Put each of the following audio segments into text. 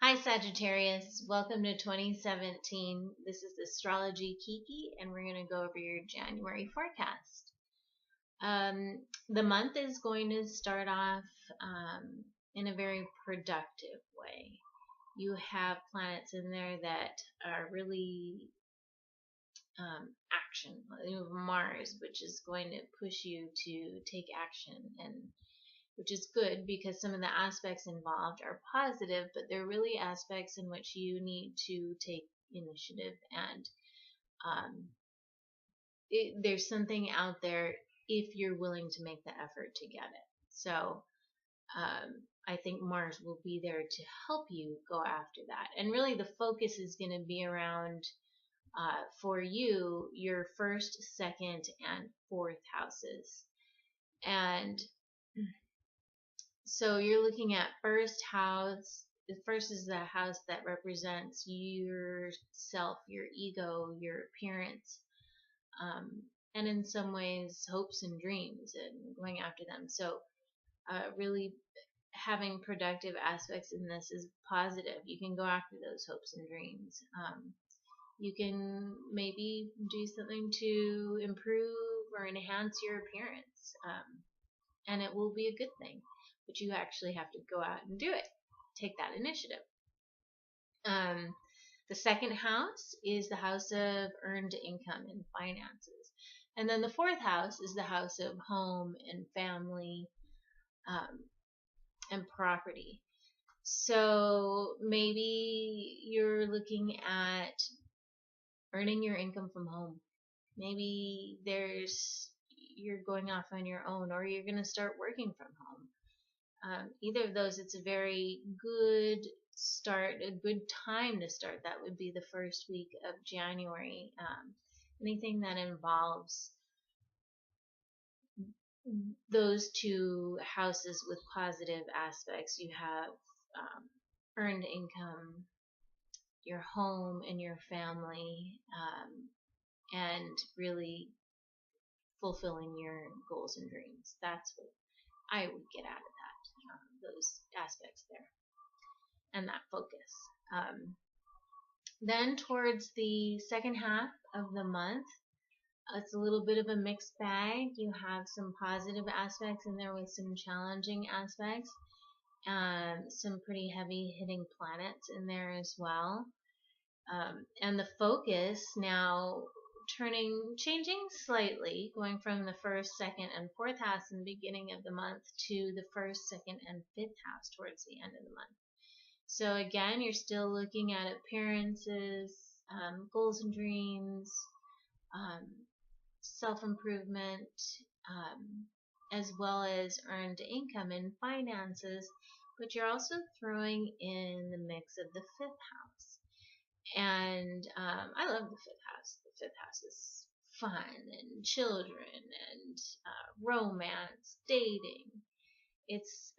Hi Sagittarius, welcome to 2017. This is astrologykiki, and we're going to go over your January forecast. The month is going to start off in a very productive way. You have planets in there that are really action. You have Mars, which is going to push you to take action, and which is good because some of the aspects involved are positive, but they're really aspects in which you need to take initiative, and there's something out there if you're willing to make the effort to get it. So I think Mars will be there to help you go after that. And really the focus is going to be around, for you, your first, second, and fourth houses. And so you're looking at first house. The first is the house that represents yourself, your ego, your appearance, and in some ways hopes and dreams and going after them. So really having productive aspects in this is positive. You can go after those hopes and dreams. You can maybe do something to improve or enhance your appearance, and it will be a good thing. But you actually have to go out and do it. Take that initiative. The second house is the house of earned income and finances. And then the fourth house is the house of home and family, and property. So maybe you're looking at earning your income from home. Maybe you're going off on your own, or you're going to start working from home. Either of those, it's a very good start, a good time to start. That would be the first week of January. Anything that involves those two houses with positive aspects. You have earned income, your home, and your family, and really fulfilling your goals and dreams. That's what I would get out of that. Those aspects there and that focus. Then towards the second half of the month, it's a little bit of a mixed bag. You have some positive aspects in there with some challenging aspects, some pretty heavy hitting planets in there as well. And the focus now changing slightly, going from the first, second, and fourth house in the beginning of the month to the first, second, and fifth house towards the end of the month. So again, you're still looking at appearances, goals and dreams, self-improvement, as well as earned income and finances, but you're also throwing in the mix of the fifth house. And I love the fifth house. The fifth house is fun and children and romance, dating. It's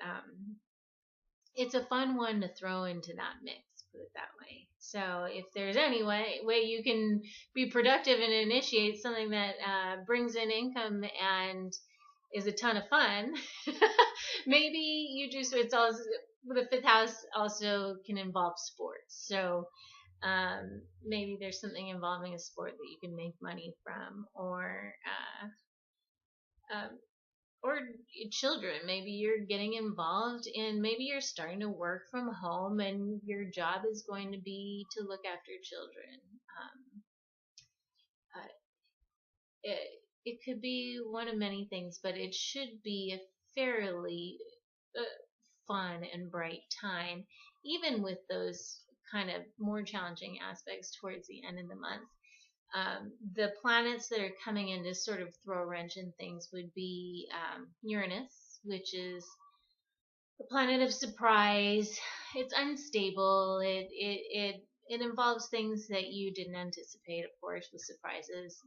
a fun one to throw into that mix, put it that way. So if there's any way you can be productive and initiate something that brings in income and is a ton of fun, maybe you do. So it's also, the fifth house also can involve sports. So maybe there's something involving a sport that you can make money from, or children. Maybe you're getting involved in, maybe you're starting to work from home and your job is going to be to look after children. It could be one of many things, but it should be a fairly fun and bright time, even with those kind of more challenging aspects towards the end of the month. The planets that are coming in to sort of throw a wrench in things would be Uranus, which is the planet of surprise. It's unstable. It involves things that you didn't anticipate, of course, with surprises.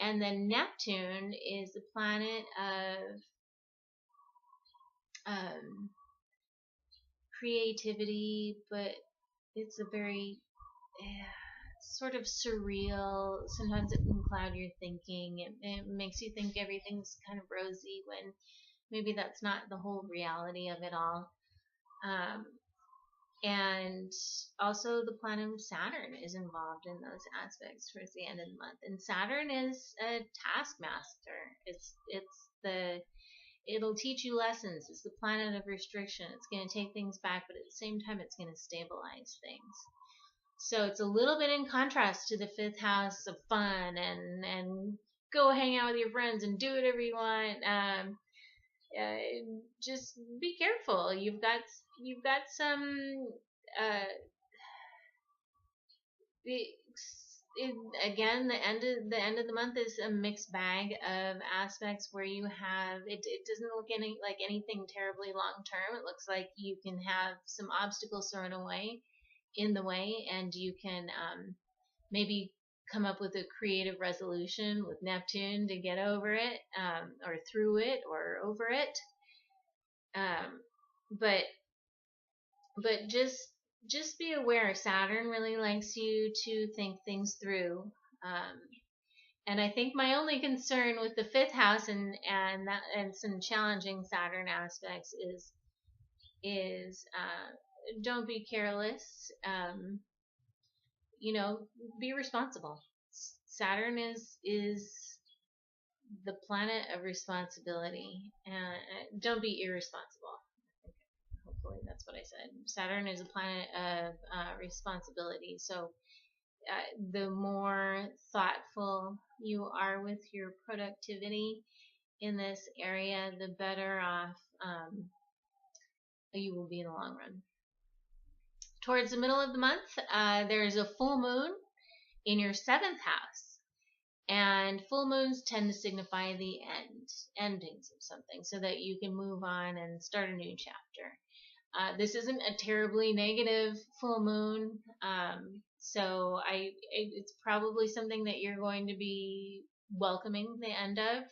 And then Neptune is the planet of creativity, but it's a very sort of surreal. Sometimes it can cloud your thinking. It makes you think everything's kind of rosy when maybe that's not the whole reality of it all. And also the planet Saturn is involved in those aspects towards the end of the month. And Saturn is a taskmaster. It'll teach you lessons. It's the planet of restriction. It's going to take things back, but at the same time, it's going to stabilize things. So it's a little bit in contrast to the fifth house of fun and go hang out with your friends and do whatever you want. Just be careful. You've got some again, the end of the month is a mixed bag of aspects where you have it doesn't look like anything terribly long term. It looks like you can have some obstacles thrown away in the way, and you can maybe come up with a creative resolution with Neptune to get over it, or through it, or over it. But just be aware, Saturn really likes you to think things through. And I think my only concern with the fifth house and some challenging Saturn aspects is don't be careless. Be responsible. Saturn is the planet of responsibility, and don't be irresponsible. Hopefully that's what I said. Saturn is a planet of responsibility. So the more thoughtful you are with your productivity in this area, the better off you will be in the long run. Towards the middle of the month, there's a full moon in your 7th house. And full moons tend to signify the endings of something, so that you can move on and start a new chapter. This isn't a terribly negative full moon, so it's probably something that you're going to be welcoming the end of.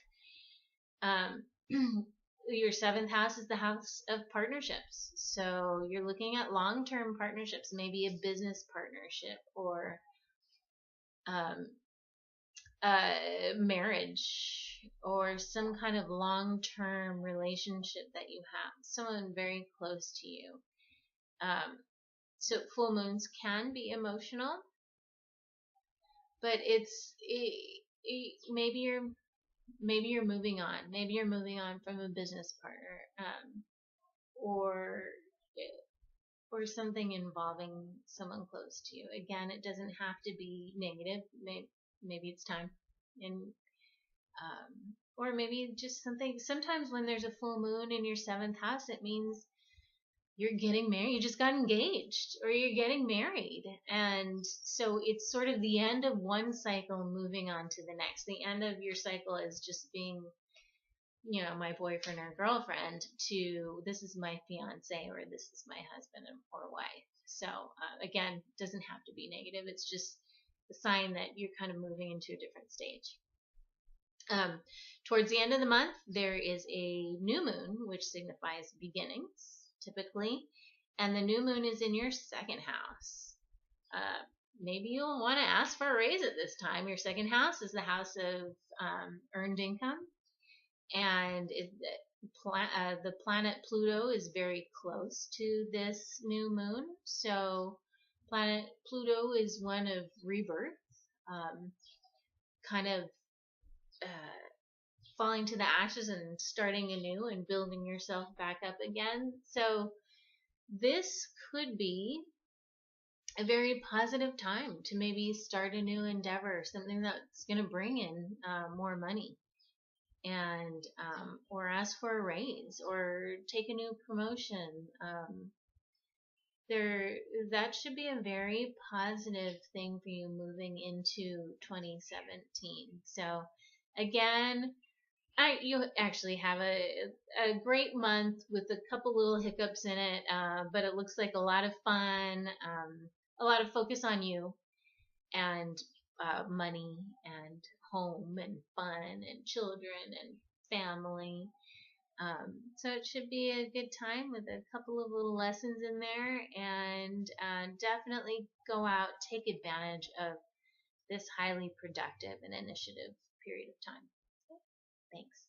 Your 7th house is the house of partnerships, so you're looking at long-term partnerships, maybe a business partnership or marriage or some kind of long-term relationship that you have, someone very close to you. So full moons can be emotional, but maybe you're moving on. Maybe you're moving on from a business partner, or something involving someone close to you. Again, it doesn't have to be negative. Maybe it's time, and or maybe just something. Sometimes when there's a full moon in your 7th house, it means you're getting married. You just got engaged, or you're getting married, and so it's sort of the end of one cycle, moving on to the next. The end of your cycle is just being, my boyfriend or girlfriend, to this is my fiance, or this is my husband or wife. So again, it doesn't have to be negative. It's just a sign that you're kind of moving into a different stage. Towards the end of the month, there is a new moon, which signifies beginnings, typically, and the new moon is in your 2nd house. Maybe you'll want to ask for a raise at this time. Your 2nd house is the house of earned income, and the planet Pluto is very close to this new moon. So planet Pluto is one of rebirth, kind of falling to the ashes and starting anew and building yourself back up again. So this could be a very positive time to maybe start a new endeavor, something that's going to bring in more money, and or ask for a raise or take a new promotion. That should be a very positive thing for you moving into 2017. So again, you actually have a great month with a couple little hiccups in it, but it looks like a lot of fun, a lot of focus on you and money and home and fun and children and family. So it should be a good time with a couple of little lessons in there, and definitely go out, take advantage of this highly productive and initiative period of time. Thanks.